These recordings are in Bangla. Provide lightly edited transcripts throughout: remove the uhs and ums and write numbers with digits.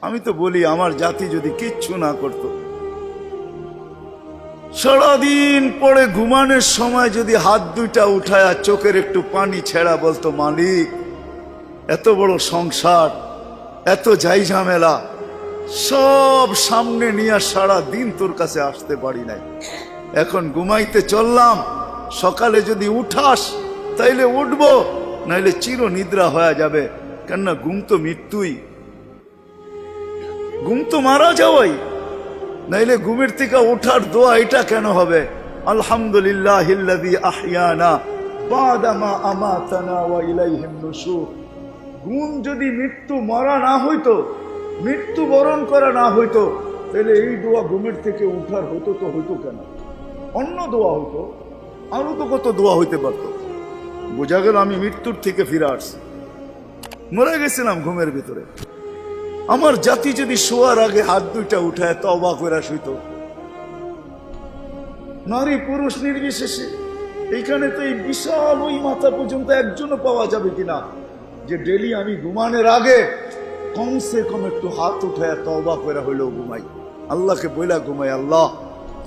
আমি তো বলি আমার জাতি যদি কিচ্ছু না করত, সারাদিন পরে ঘুমানোর সময় যদি হাত দুইটা উঠায় আর চোখের একটু পানি ছেড়া বলতো, মালিক এত বড় সংসার, এত যাই ঝামেলা সব সামনে নিয়ে সারা দিন তোর কাছে আসতে পারি নাই, এখন ঘুমাইতে চললাম, সকালে যদি উঠাস তাইলে উঠবো, নাইলে চির নিদ্রা হয়ে যাবে। কেননা ঘুম তো মৃত্যুই, ঘুম তো মারা যাওয়াই, নাইলে ঘুমের থেকে ওঠার দোয়া এটা কেন হবে? আলহামদুলিল্লাহিল্লাযী আহইয়ানা বাদা মা আমাতানা ওয়া ইলাইহিন নুশুর। ঘুম যদি মৃত্যু মরা না হইতো, মৃত্যু বরণ করা না হইতো, তাহলে এই দোয়া ঘুমের থেকে উঠার হতো তো হইতো কেন? অন্য দোয়া হইতো, আরো তো কত দোয়া হইতে পারতো। বোঝা গেল আমি মৃত্যুর থেকে ফিরে আসছি, মরে গেছিলাম ঘুমের ভিতরে। আমার জাতি যদি শোয়ার আগে হাত দুইটা উঠায় তওবা করে শুইত, নারী পুরুষ নির্বিশেষে, এইখানে তো এই বিশাল ওই মাথা পর্যন্ত একজনও পাওয়া যাবে কিনা যে ডেলি আমি ঘুমানোর আগে কমসে কম একটু হাত উঠায় তওবা করে হইলেও ঘুমাই, আল্লাহকে বইলা ঘুমাই, আল্লাহ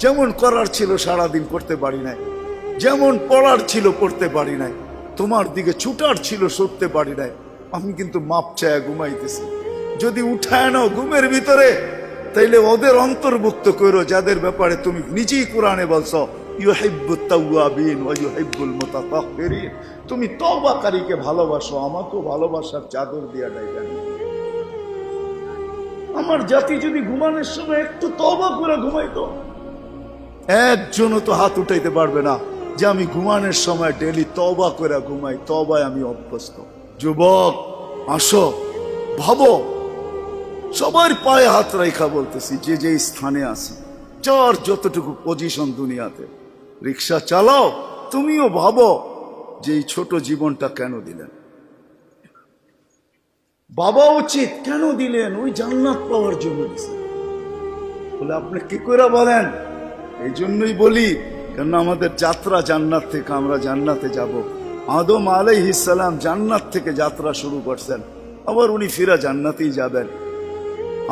যেমন করার ছিল সারাদিন করতে পারি নাই, যেমন পড়ার ছিল পড়তে পারি নাই, তোমার দিকে ছুটার ছিল সরতে পারি নাই, আমি কিন্তু মাপ চায় ঘুমাইতেছি। যদি উঠায় নাও ঘুমের ভিতরে, তাইলে ওদের অন্তর্ভুক্ত করো যাদের ব্যাপারে তুমি নিজেই কোরআনে বলছো ইউহিব্বুত তাওয়াবিন ওয়া ইউহিব্বুল মুতাতাহহিরিন। তুমি তওবাকারীকে ভালোবাসো, আমাকেও ভালোবাসার চাদর দিয়া ডাইবেন। আমার জাতি যদি ঘুমানোর সময় একটু তওবা করে ঘুমাইতো, একজনও তো হাত উঠাইতে পারবে না যে আমি ঘুমানোর সময় ডেলি তওবা করে ঘুমাই, তওবায় আমি অভ্যস্ত। যুবক আসো, ভাবো, সবার পায়ে হাত রাখা বলতেছি, যে যে স্থানে আছি, যার যতটুকু পজিশন দুনিয়াতে, রিক্সা চালাও, তুমিও ভাবো যে এই ছোট জীবনটা কেন দিলেন? বাবা উচিত কেন দিলেন? ওই জান্নাত পাওয়ার জন্য দিলেন। বলে আপনি কি করে বলেন? এই জন্যই বলি, কেন আমাদের যাত্রা জান্নাত থেকে, আমরা জান্নাতে যাব। আদম আলাইহিস সালাম জান্নাত থেকে যাত্রা শুরু করছেন, আবার উনি ফিরা জান্নাতেই যাবেন।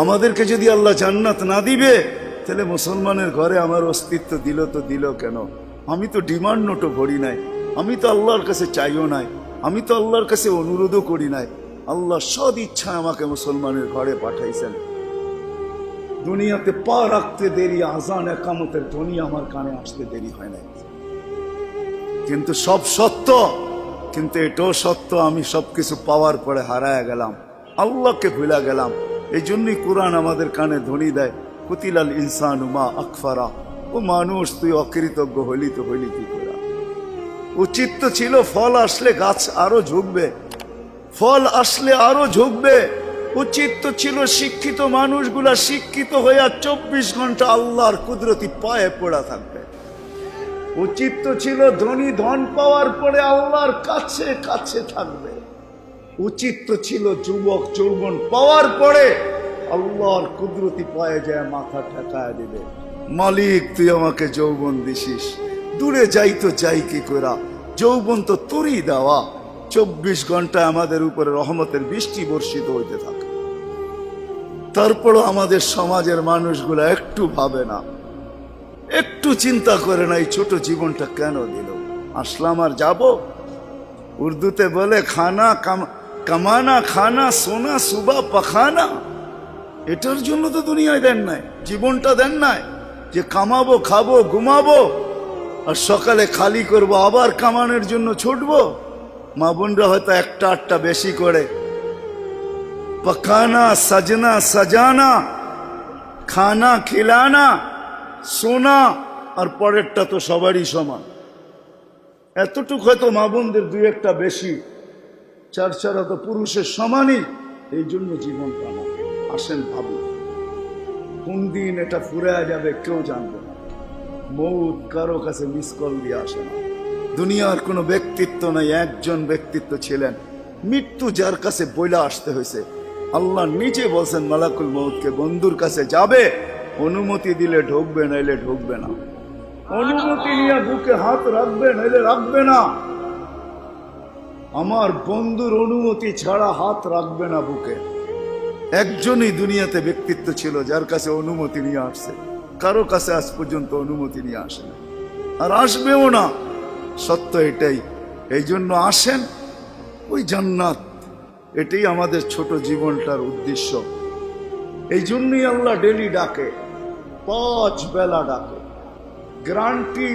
আমাদেরকে যদি আল্লাহ জান্নাত না দিবে, তাহলে মুসলমানের ঘরে আমার অস্তিত্ব দিল তো দিল কেন? আমি তো ডিমান্ড নোটও ভরি নাই, আমি তো আল্লাহর কাছে চাইও নাই, আমি তো আল্লাহর কাছে অনুরোধও করি নাই। আল্লাহ সদ ইচ্ছায় আমাকে মুসলমানের ঘরে পাঠাইছেন। দুনিয়াতে পা রাখতে দেরি, আজান একামতের ধ্বনি আমার কানে আসতে দেরি হয় নাই। কিন্তু সব সত্য, কিন্তু এটাও সত্য আমি সবকিছু পাওয়ার পরে হারায় গেলাম, আল্লাহকে ভুলা গেলাম। এই জন্যই কোরআন আমাদের কানে ধ্বনি দেয়, কুতিলাল ইনসানু মা আকফারা। ও মানুষ, তুই অকৃতজ্ঞ হইলি তো হইলি কি করে? উচিত তো ছিল ফল আসলে গাছ আরো ঝুঁকবে, ফল আসলে আরো ঝুঁকবে। উচিত তো ছিল শিক্ষিত মানুষগুলা শিক্ষিত হইয়া 24 ঘন্টা আল্লাহর কুদরতি পায়ে পড়া থাকবে। উচিত তো ছিল ধনী ধন পাওয়ার পরে আল্লাহর কাছে কাছে থাকবে। উচিত তো ছিল যুবক যৌবন পাওয়ার পরে আল্লাহর কুদরতি পায়ে যায় মাথা ঠেকায় দিবে, মালিক তুই আমাকে যৌবন দিছিস, দূরে যাই তো যাই কি করা, যৌবন তো তোরই দেওয়া। 24 ঘন্টায় আমাদের উপরে রহমতের বৃষ্টি বর্ষিত হইতে থাকে। তারপরও আমাদের সমাজের মানুষগুলা একটু ভাবে না, একটু চিন্তা করে না এই ছোট জীবনটা কেন দিল। আসলাম আর যাব। উর্দুতে বলে খানা কামানা খানা সোনা সুবা পাখানা। এটার জন্য তো দুনিয়ায় দেন নাই, জীবনটা দেন নাই যে কামাবো, খাবো, ঘুমাবো, আর সকালে খালি করব, আবার কামানোর জন্য ছুটবো। মা বোনরা হয়তো একটা আটটা বেশি করে, পকানা সাজনা সাজানা, খানা খিলানা, সোনা, আর পরেরটা তো সবারই সমান। এতটুক হয়তো মা বোনদের দুই একটা বেশি, চার চারা তো পুরুষের সমানই। এই জন্য জীবন কানা। আসেন ভাবি, কোন দিন এটা ফুরে যাবে কেউ জানবে না। মৌত কারো কাছে মিস কল দিয়ে আসে না। দুনিয়ার কোনো ব্যক্তিত্ব নাই, একজন ব্যক্তিত্ব ছিলেন, মৃত্যু যার কাছে বইলা আসতে হয়েছে। আল্লাহ নিজে বলছেন মালাকুল মৌতকে, বন্ধুর কাছে যাবে, অনুমতি দিলে ঢুকবে, নাইলে ঢুকবে না। অনুমতি নিয়ে বুকে হাত রাখবে, নাইলে রাখবে না। আমার বন্ধুর অনুমতি ছাড়া হাত রাখবে না বুকে। একজনই দুনিয়াতে ব্যক্তিত্ব ছিল যার কাছে অনুমতি নিয়ে আসছে, কারো কাছে আজ পর্যন্ত অনুমতি নিয়ে আসে না, আর আসবেও না। সত্য এটাই। এই জন্য আসেন, ওই জান্নাত, এটাই আমাদের ছোট জীবনটার উদ্দেশ্য। এই জন্যই আল্লাহ ডেলি ডাকে, 5 বেলা ডাকে, গ্যারান্টি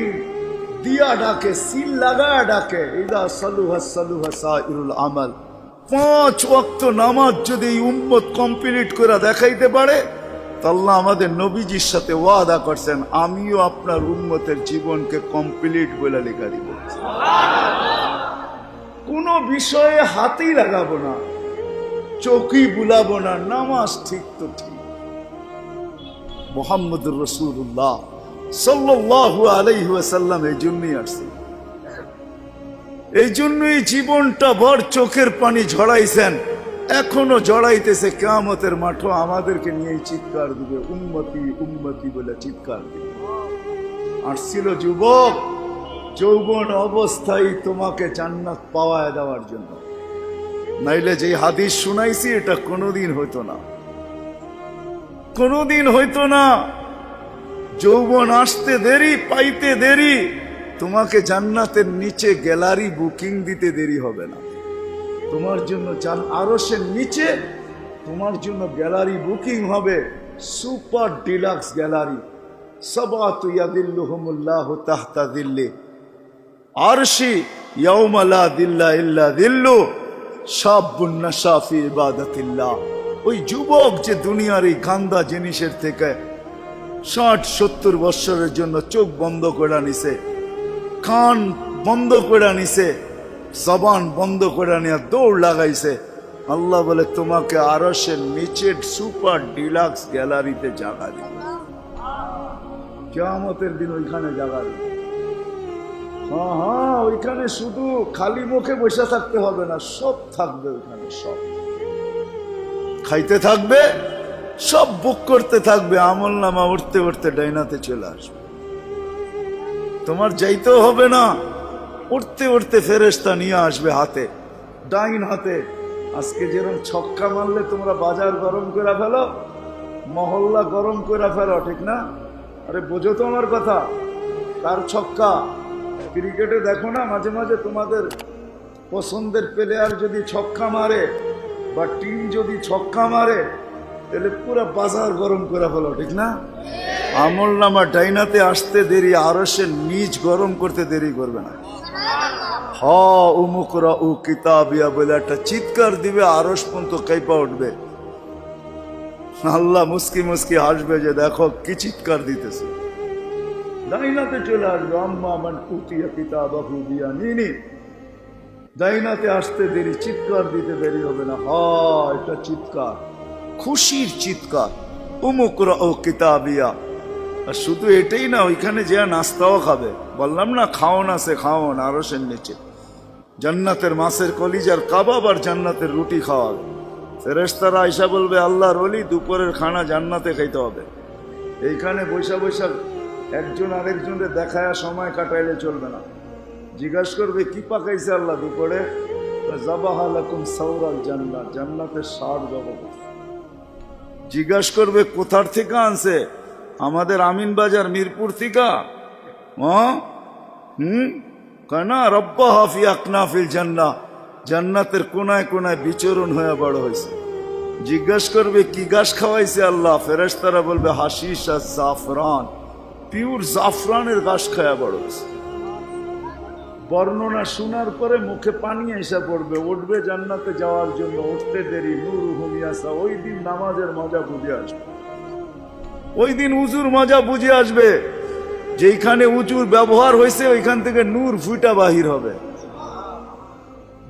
দিয়া ডাকে, সিল লাগায়া ডাকে। ইদা সালুহা সালুহা সাইরুল আমাল। 5 ওয়াক্ত নামাজ যদি এই উম্মত কমপ্লিট করে দেখাইতে পারে, তো আল্লাহ আমাদের নবীজির সাথে ওয়াদা করছেন, আমিও আপনার উম্মতের জীবনকে কমপ্লিট বলে লেখা দিব। কোনো বিষয়ে হাতই লাগাবো না, চোখই বুলাবো না, নামাজ ঠিক তো ঠিক। মুহাম্মদুর রাসূলুল্লাহ সাল্লাল্লাহু আলাইহি ওয়াসাল্লাম এই জন্যই আসছেন, এই জন্যই জীবনটা ভর চোখের পানি ঝরাইছেন, এখনো জড়াইতেছে। কিয়ামতের মাঠে আমাদেরকে নিয়ে চিৎকার দিবে, উম্মতি উম্মতি বলে চিৎকার দিবে। আসছিল যুবক, যৌবন অবস্থায় তোমাকে জান্নাত পাওয়ায় দেওয়ার জন্য, নাইলে যে হাদিস শুনাইছি এটা কোনোদিন হইতো না, কোনোদিন হইতো না। যৌবন আসতে দেরি, পাইতে দেরি, তোমাকে জান্নাতের নিচে গ্যালারি বুকিং দিতে দেরি হবে না। তোমার জন্য আরশের নিচে তোমার জন্য গ্যালারি বুকিং হবে, সুপার ডিলাক্স গ্যালারি। সাবাতু ইয়াদিল্লুহুমুল্লাহু তাহতা দিল্লি আরশি ইয়াউমা লা দিল্লা ইল্লা দিল্লু শাবুন নাশা ফি ইবাদাতিল্লাহ। ওই যুবক যে দুনিয়ার এই গান্দা জিনিসের থেকে 60-70 বছরের জন্য চোখ বন্ধ করে নিছে, কান বন্ধ করে নিছে, জবান বন্ধ করে নিয়ে দৌড় লাগাইছে, আল্লাহ বলে তোমাকে আরশের নিচের সুপার ডিলাক্স গ্যালারিতে জায়গা দিবে। কিয়ামতের দিন ওইখানে জায়গা দিবে। হ্যাঁ, ওইখানে শুধু খালি মুখে বসে থাকতে হবে না, সব থাকবে ওইখানে, সব খাইতে থাকবে, সব বুক করতে থাকবে। আমল নামা উঠতে উঠতে ডাইনাতে চলে আসবে, তোমার যাইতেও হবে না, উঠতে উঠতে ফেরেশতা নিয়ে আসবে হাতে, ডাইন হাতে। আজকে যেরকম ছক্কা মারলে তোমরা বাজার গরম করে ফেলো, মহল্লা গরম করে ফেলো, ঠিক না? আরে বোঝো তো আমার কথা। তার ছক্কা ক্রিকেটে দেখো না, মাঝে মাঝে তোমাদের পছন্দের প্লেয়ার যদি ছক্কা মারে বা টিম যদি ছক্কা মারে, তাহলে পুরো বাজার গরম করে ফেলো, ঠিক না? আমল নামা ডাইনাতে আসতে দেরি, আরশের নিচ গরম করতে দেরি করবে না। উমুকরা উ কিতাবিয়া বলে একটা চিৎকার দিবে, আরশ পর্যন্ত কাইপা উঠবে। আল্লাহ মুস্কি মুস্কি হাসবে যে দেখো কি চিৎকার দিতেছে। ডাইনাতে চলে আসবে, আম্মা মান উতিয়া কিতাবাহু বিয়ামিনি। ডাইনাতে আসতে দেরি, চিৎকার দিতে দেরি হবে না। এটা চিৎকার, খুশির চিৎকার। উমুকরা ও কিতাবিয়া। আর শুধু এটাই না, ওইখানে যে নাস্তাও খাবে। বললাম না খাওন আছে, খাওন আরশের নিচে। জান্নাতের মাছের কলিজার কাবাব আর জান্নাতের রুটি খাওয়াবে। ফেরেশতারা আইসা বলবে আল্লাহর ওলি দুপুরের খানা জান্নাতে খাইতে হবে। এইখানে বৈশা বৈশা একজন আরেকজনের দেখায় সময় কাটাইলে চলবে না। জিজ্ঞাসা করবে কি পাকাইছে আল্লাহ দুপুরে? যাবাহা লাকুম সাওরাল জান্নাত, জান্নাতের ষাঁড় জবাব। জিজ্ঞাসা করবে কোথার থেকে আনছে? আমাদের আমিন বাজার মিরপুর থেকে। কেনা রব্বা হাফি আকনাফিল জান্নাহ, জান্নাতের কোনায় কোনায় বিচরণ হয়ে বড় হয়েছে। জিজ্ঞাসা করবে কি গাছ খাওয়াইছে আল্লাহ? ফেরেশতারা বলবে হাশিশ আর জাফরান, পিওর জাফরানের গাছ খায়া বড় হয়েছে। বর্ণনা শোনার পরে মুখে পানি এসে পড়বে, উঠবে জান্নাতে যাওয়ার জন্য। উঠতে দেরি, নূর হুমিয়াসা। ওই দিন নামাজের মজা বুঝে আসবে, ওই দিন উজুর মজা বুঝে আসবে। যেখানে উজুর ব্যবহার হয়েছে ওইখান থেকে নূর ফুটা বাহির হবে।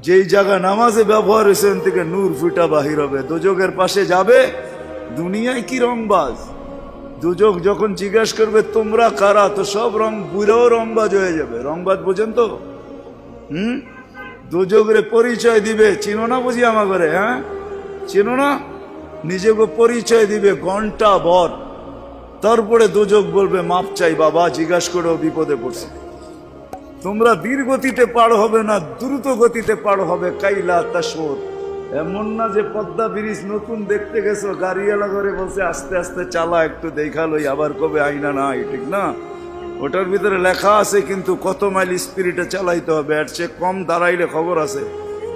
যেই জায়গা নামাজে ব্যবহার হয়েছে ওখান থেকে নূর ফুটা বাহির হবে। দোজকের পাশে যাবে, দুনিয়ায় কি রংবাজ। দুজক যখন জিজ্ঞাসা করবে তোমরা কারা, তো সব রং বুড়াও রংবাজ হয়ে যাবে। রংবাজ বোঝেন তো? দুজকের পরিচয় দিবে, চিনো না বুঝি আমার ঘরে? হ্যাঁ চিনো না? নিজেকে পরিচয় দিবে ঘন্টা ভর। তারপরে দুজক বলবে মাপ চাই বাবা, জিজ্ঞাসা করেও বিপদে পড়ছে। তোমরা ধীর গতিতে পার হবে না, দ্রুত গতিতে পার হবে। কাইলা তাশউর, এমন না যে পদ্মা ব্রিজ নতুন দেখতে গেছো, গাড়িওয়ালা করে বলছে আস্তে আস্তে চালা, একটু দেখালোই, আবার কবে আইনা নাই, ঠিক না? ওটার ভিতরে লেখা আছে কিন্তু কত মাইল স্পিরিটে চালাইতে হবে, এর চেয়ে কম দাঁড়াইলে খবর আছে,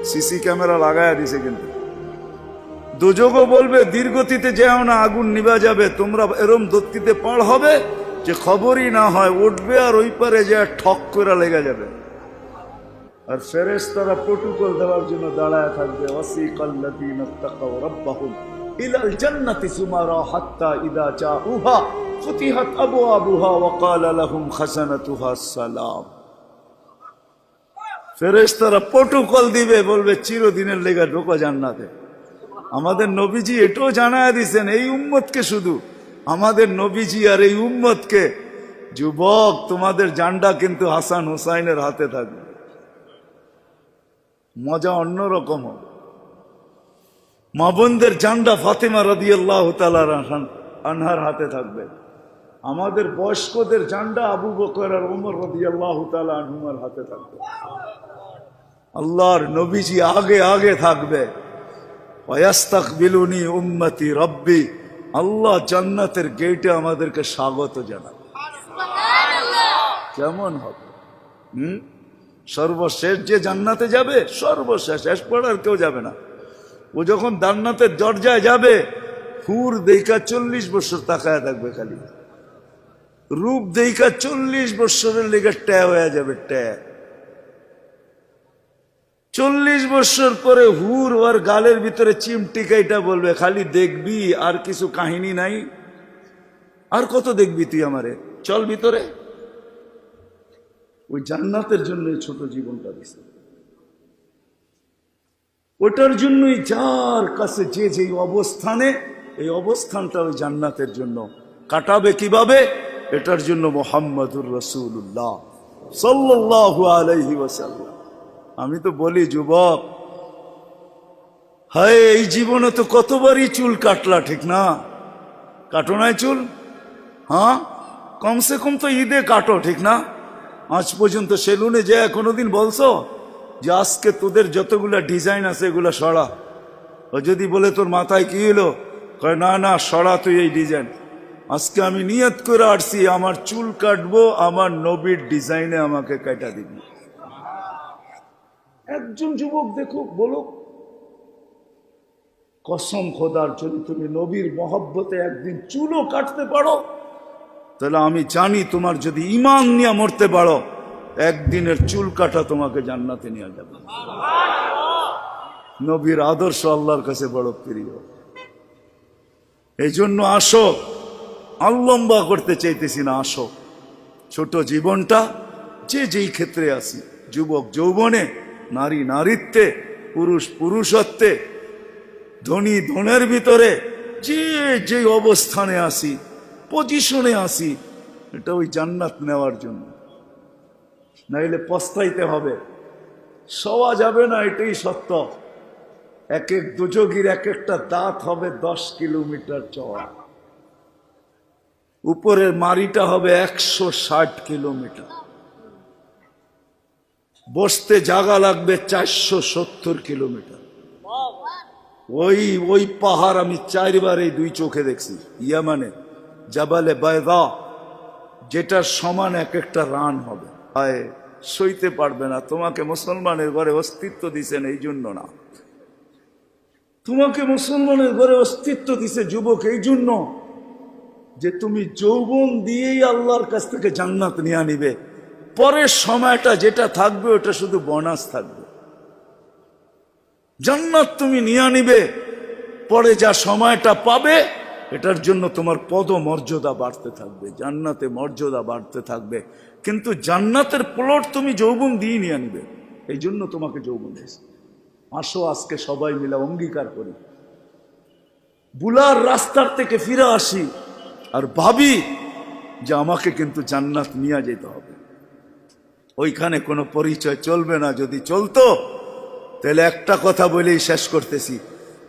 সিসি ক্যামেরা লাগাইয়া দিছে। কিন্তু দুযোগও বলবে দীর্ঘতিতে যেও না, আগুন নিভা যাবে, তোমরা এরম দত্তিতে পার হবে যে খবরই না হয়, উঠবে আর ওই পারে যে ঠক করে লেগে যাবে। আর ফেরেশতারা প্রটোকল দেওয়ার জন্য দাঁড়ায় থাকবে। ওয়াসিকাল্লাযীনা তাকাউ রাব্বাহুম ইলাল জান্নাতি সুমারা হাত্তা ইযা জাউহা ফুতিহাত আবওয়াবুহা ওয়া ক্বালা লাহুম খাজানাতুহা সালাম। ফেরেশতারা প্রটোকল দিবে, বলবে চিরদিনের লেগে ঢোকো জান্নাতে। আমাদের নবীজি এটাও জানায় দিয়েছেন এই উম্মতকে, শুধু আমাদের নবীজি আর এই উম্মতকে, যুবক তোমাদের জান্ডা কিন্তু হাসান হুসাইনের হাতে থাকবে। মজা অন্যরকম হবে। মা বোনদের জান্ডা ফাতেমা রাদিয়াল্লাহু তাআলা আনহার হাতে থাকবে। আমাদের বয়স্কদের জান্ডা আবু বকর আর ওমর রাদিয়াল্লাহু তাআলা আনহুমার হাতে থাকবে। আল্লাহর নবীজি আগে আগে থাকবে। ওয়াস্তাকবিলুনি উম্মতি রব্বি, আল্লাহ জান্নাতের গেটে আমাদেরকে স্বাগত জানাবে। কেমন হবে? সর্বশেষ যে জান্নাতে যাবে, সর্বশেষ, শেষ পড়ার কেউ যাবে না। ও যখন জান্নাতের দরজায় যাবে, হুর দেইকা 40 বছর তাকায় থাকবে, খালি রূপ দেইকা 40 বছরের লেগে ট্যা হয়ে যাবে, ট্যা। 40 বছর পরে হুর ওর গালের ভিতরে চিমটিকাইটা বলবে, খালি দেখবি আর কিছু কাহিনী নাই, আর কত দেখবি তুই আমারে, চল ভিতরে। ওই জান্নাতের জন্য ছোট জীবনটা দিছে। ওটার জন্যই যার কাছে যে যে অবস্থানে, এই অবস্থানটা ওই জান্নাতের জন্য কাটাবে কিভাবে, এটার জন্য মুহাম্মদুর রাসূলুল্লাহ সাল্লাল্লাহু আলাইহি ওয়াসাল্লাম। আমি তো বলি যুবক, হায় এই জীবনে তো কতবারই চুল কাটলা, ঠিক না? কাটো নাই চুল? হ্যাঁ, কমসে কম তো ঈদে কাটো, ঠিক না? আজ পর্যন্ত সেলুনে যে কোনোদিন বলছো যে আজকে তোদের যতগুলা ডিজাইন আছে এগুলা সরা? ও যদি বলে তোর মাথায় কি হলো, কয় না না সরা তুই এই ডিজাইন। আজকে আমি নিয়ত করে আসছি আমার চুল কাটবো আমার নবীর ডিজাইনে, আমাকে কাটা দিবি। একজন যুবক দেখো, বলো কসম খোদার, যদি তুমি নবীর মহব্বতে একদিন চুলও কাটতে পারো, তাহলে আমি জানি তোমার যদি ঈমান নিয়ে মরতে পারো, একদিনের চুল কাটা তোমাকে জান্নাতে নিয়ে যাবে। নবীর আদর্শ আল্লাহর কাছে বড় প্রিয়। এই জন্য আসো, লম্বা করতে চাইতেছি না, আসো ছোট জীবনটা যে যেই ক্ষেত্রে আসি, যুবক যৌবনে, নারী নারীত্বে, পুরুষ পুরুষত্বে, ধনী ধনের ভিতরে, যে যে অবস্থানে আসি, পজিশনে আসি, এটা ওই জান্নাত নেওয়ার জন্য। নাইলে পস্তাইতে হবে, সওয়া যাবে না, এটাই সত্য। এক এক দুযোগীর এক একটা দাঁত হবে 10 কিলোমিটার চওড়া, উপরের মারিটা হবে 160 কিলোমিটার, বসতে জায়গা লাগবে 470 কিলোমিটার। ওই পাহাড় আমি 4 বার এই 2 চোখে দেখছি, ইয়ামানে জাবালে বায়দা, যেটার সমান এক একটা রান হবে। হায়, সইতে পারবে না। তোমাকে মুসলমানের ঘরে অস্তিত্ব দিছেন এই জন্য না, তোমাকে মুসলমানের ঘরে অস্তিত্ব দিছে যুবক এই জন্য যে তুমি যৌবন দিয়েই আল্লাহর কাছ থেকে জান্নাত নিয়ে নিবে। পরের সময়টা যেটা থাকবে ওটা শুধু বোনাস থাকবে। জান্নাত তুমি নিয়ে নিবে, পরে যা সময়টা পাবে এটার জন্য তোমার পদ মর্যাদা বাড়তে থাকবে, জান্নাতে মর্যাদা বাড়তে থাকবে। কিন্তু জান্নাতের প্লট তুমি যৌবন দিয়ে নিয়ে নিবে, এই জন্য তোমাকে যৌবন দিয়েছে। আসো আজকে সবাই মিলে অঙ্গীকার করি, বুলার রাস্তার থেকে ফিরে আসি আর ভাবি যে আমাকে কিন্তু জান্নাত নিয়ে যেতে হবে। ওইখানে কোনো পরিচয় চলবে না। যদি চলতো তাহলে একটা কথা বলেই শেষ করতেছি,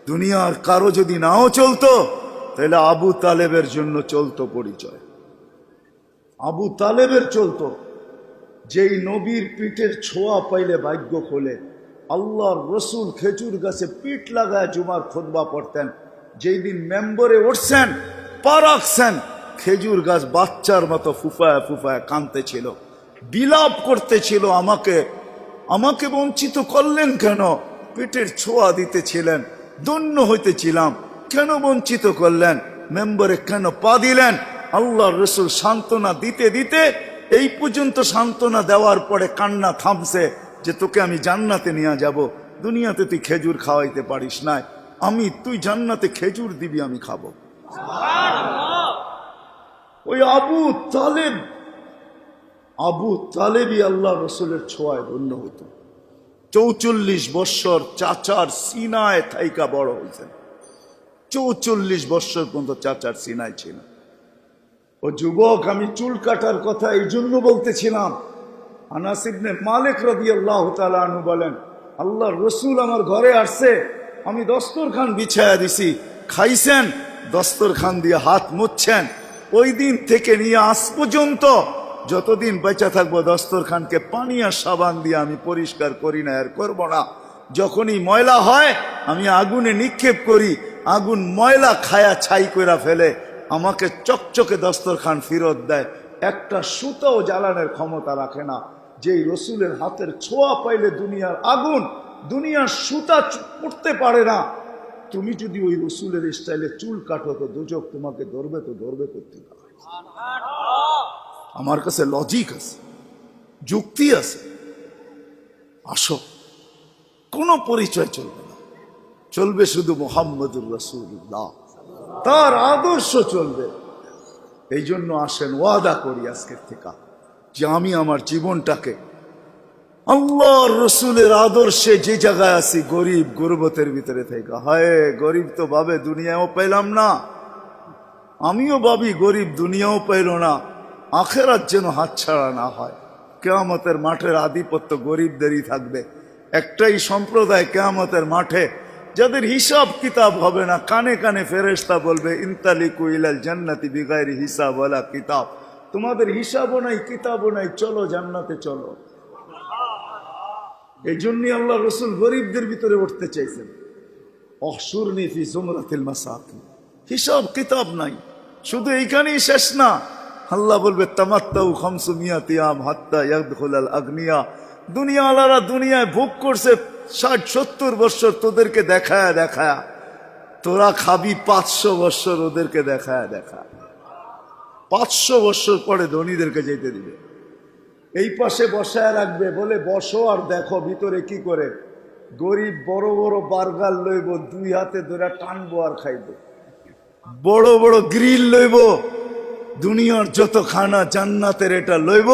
দুনিয়ার কারো যদি নাও চলতো তাহলে আবু তালেবের জন্য চলতো পরিচয়। আবু তালেবের চলতো, যেই নবীর পিঠের ছোঁয়া পাইলে ভাগ্য খোলে, আল্লাহর রসুল খেজুর গাছে পিঠ লাগায় জুমার খুতবা পড়তেন। যেই দিন মেম্বরে উঠছেন, পা রাখছেন, খেজুর গাছ বাচ্চার মতো ফুফায় ফুফায় কাঁদতেছিল, বিলাপ করতেছিল, আমাকে বঞ্চিত করলেন কেন? পেটের ছোঁয়া দিতেছিলেন, ধন্য হইতেছিলাম, কেন বঞ্চিত করলেন? মেম্বরে কেন পা দিলেন? আল্লাহর রসুল সান্ত্বনা দিতে দিতে এই পর্যন্ত সান্ত্বনা দেওয়ার পরে কান্না থামছে যে তোকে আমি জান্নাতে নিয়ে যাব। দুনিয়াতে তুই খেজুর খাওয়াইতে পারিস না, তুই জান্নাতে খেজুর দিবি, আমি খাবো। ওই আবু তালেবই আল্লাহ রসুলের ছোঁয়ায় ধন্য হতো। 44 বৎসর চাচার সিনায় থাইকা বড় হয়েছেন। 44 বৎসর পর্যন্ত চাচার সিনায় ছিল। ও যুবক, আমি চুল কাটার কথা এই জন্য বলতেছিলাম। আনাস ইবনে মালিক রাদিয়াল্লাহু তাআলা আনহু বলেন, আল্লাহর রসুল আমার ঘরে আসছে, আমি দস্তরখান বিছায়া দিছি, খাইছেন, দস্তরখান দিয়ে হাত মুছছেন। ওই দিন থেকে নিয়ে আজ পর্যন্ত যতদিন বেঁচে থাকবো দস্তরখানকে পানি আর সাবান দিয়ে আমি পরিষ্কার করি না, আর করবো না। যখনই ময়লা হয় আমি আগুনে নিক্ষেপ করি, আগুন ময়লা খায়া ছাই কইরা ফেলে, আমাকে চকচকে দস্তরখান ফেরত দেয়। একটা সুতাও জ্বালানোর ক্ষমতা রাখে না। যেই রসুলের হাতের ছোঁয়া পাইলে দুনিয়ার আগুন, দুনিয়ার সুতা পড়তে পারে না। তুমি যদি ওই রসুলের স্টাইলে চুল কাটো তো দুজক তোমাকে ধরবে, তো ধরবে করতে। আমার কাছে লজিক আছে, যুক্তি আছে। আসো, কোনো পরিচয় চলবে না, চলবে শুধু মুহাম্মদুর রাসূলুল্লাহ, তার আদর্শ চলবে। এই জন্য আসেন, ওয়াদা করি আজকের থেকে যে আমি আমার জীবনটাকে আল্লাহর রসুলের আদর্শে যে জায়গায় আছি, গরিব গুরবতের ভিতরে থেকে, হায় গরিব তো ভাবে দুনিয়াও পেলাম না, আমিও ভাবি গরিব দুনিয়াও পাইল না, আখেরাত যেন হাতছাড়া না হয়। কিয়ামতের মাঠের আধিপত্য গরিবদেরই থাকবে। একটাই সম্প্রদায় কিয়ামতের মাঠে যাদের হিসাব কিতাব হবে না, কানে কানে ফেরেশতা বলবে ইনতালিকু ইলাল জান্নাতি বিগাইরি হিসাব ওয়ালা কিতাব, তোমাদের হিসাবও নাই কিতাবও নাই, চলো জান্নাতে চলো। এই জন্যই আল্লাহ রসুল গরিবদের ভিতরে উঠতে চাইছেন। অহশুরনি ফি জুমরাতিল মাসাকিন, হিসাব কিতাব নাই। শুধু এইখানেই শেষ না, আল্লাহ বলবে তামাত্তাউ 500 আম হাত্তা ইয়াদখুলাল আগনিয়া, দুনিয়াওয়ালারা দুনিয়ায় ভোগ করছে 60-70 বছর, তোদেরকে দেখায়া দেখায়া, তোরা খাবি 500 বছর ওদেরকে দেখায়া দেখা। 500 বছর পরে ধনীদেরকে যেতে দিবে। এই পাশে বসায় রাখবে, বলে বসো আর দেখো ভিতরে কি করে। গরিব বড় বড় বার্গার লইব, 2 হাতে ধরে টানবো আর খাইব। বড় বড় গ্রিল লইব, দুনিয়ার যত খানা জান্নাতের এটা লইব,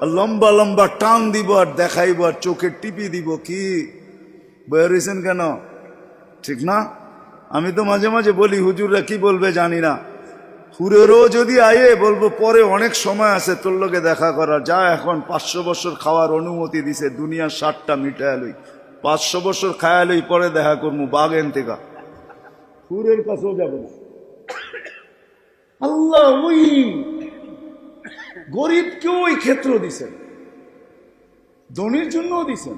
আর লম্বা লম্বা টান দিব আর দেখাইব আর চোখে টিপি দিব। কি বেরিয়েছেন কেন? ঠিক না? আমি তো মাঝে মাঝে বলি, হুজুররা কি বলবে জানি না, হুরেরও যদি আয়ে বলবো পরে অনেক সময় আছে তোর লোকে দেখা করার, যা এখন 500 বছর খাওয়ার অনুমতি দিছে, দুনিয়ার 60টা মিটায় লই, 500 বছর খায়া লই, পরে দেখা করবো বাগেন থেকে। হুরের কাছেও যাবে না। আল্লাহ ওই গরিবকেও ওই ক্ষেত্র দিছেন, ধনীর জন্যও দিছেন।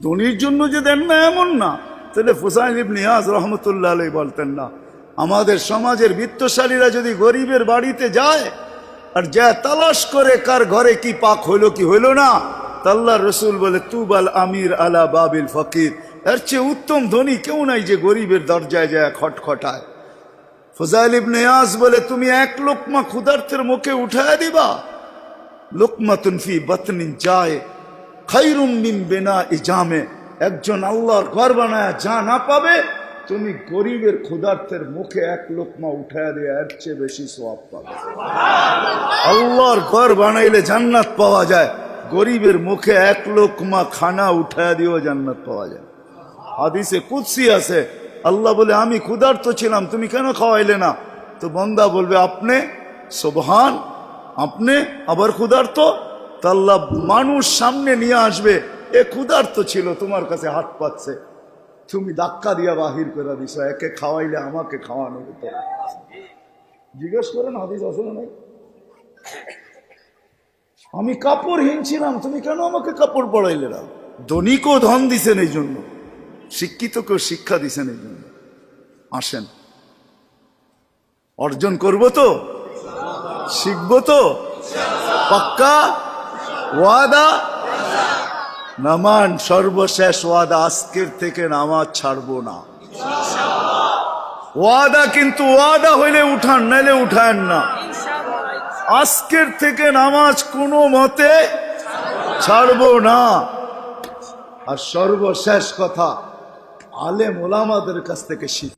ধনীর জন্য যে দেন না এমন না। তাহলে ফুসাইল ইবনে ইয়াজ রহমতুল্লাহ আলাইহি বলতেন না, আমাদের সমাজের বিত্তশালীরা যদি গরিবের বাড়িতে যায় আর যা তালাশ করে কার ঘরে কি পাক হইল কি হইল না, আল্লাহর রসুল বলে তুবাল আমির আলা বাবিল ফকির, এর চেয়ে উত্তম ধনী কেউ নাই যে গরিবের দরজায় যায় খটখটায়। ফুজাইল ইবনে ইয়াজ বলে তুমি 1 লোকমা ক্ষুধার্তের মুখে উঠায় দিবা, লোকমাতুন ফি বাতনিন যায় খায়রুম মিন বিনাই জামে, একজন আল্লাহর ঘর বানায় যা না পাবে, তুমি গরিবের ক্ষুধার্তের মুখে 1 লোকমা উঠায় দিয়ে এর চেয়ে বেশি সওয়াব পাবে। আল্লাহর ঘর বানাইলে জান্নাত পাওয়া যায়, গরিবের মুখে 1 লোকমা খানা উঠায় দিয়েও জান্নাত পাওয়া যায়। হাদিসে কুদসি আছে, আল্লাহ বলে আমি ক্ষুধার্ত ছিলাম, তুমি কেন খাওয়াইলে না? তো বান্দা বলবে আপনি, সুবহান, আপনি আবার ক্ষুধার্ত? তো আল্লাহ মানুষ সামনে নিয়ে আসবে, এ ক্ষুধার্ত ছিল, তোমার কাছে হাত পাচ্ছে, তুমি ধাক্কা দিয়া বাহির করে দিছ, একে খাওয়াইলে আমাকে খাওয়ানো হতো। জিজ্ঞেস করেন হাদিস আছে না নাই? আমি কাপড়হীন ছিলাম, তুমি কেন আমাকে কাপড় পরাইলে না? ধনীকেও ধন দিছেন এই জন্য, শিক্ষিতকেও শিক্ষা দিছেন এই জন্য। আসেন, অর্জন করব তো, শিখবো তো, পাক্কা ওয়াদা। নামান সর্বশেষ ওয়াদা, আজকের থেকে নামাজ ছাড়বো না। ওয়াদা, কিন্তু ওয়াদা হইলে উঠান, নাইলে উঠান না। আজকের থেকে নামাজ কোনো মতে ছাড়বো না। আর সর্বশেষ কথা, আলেম ওলামাদের কাছ থেকে শিখ।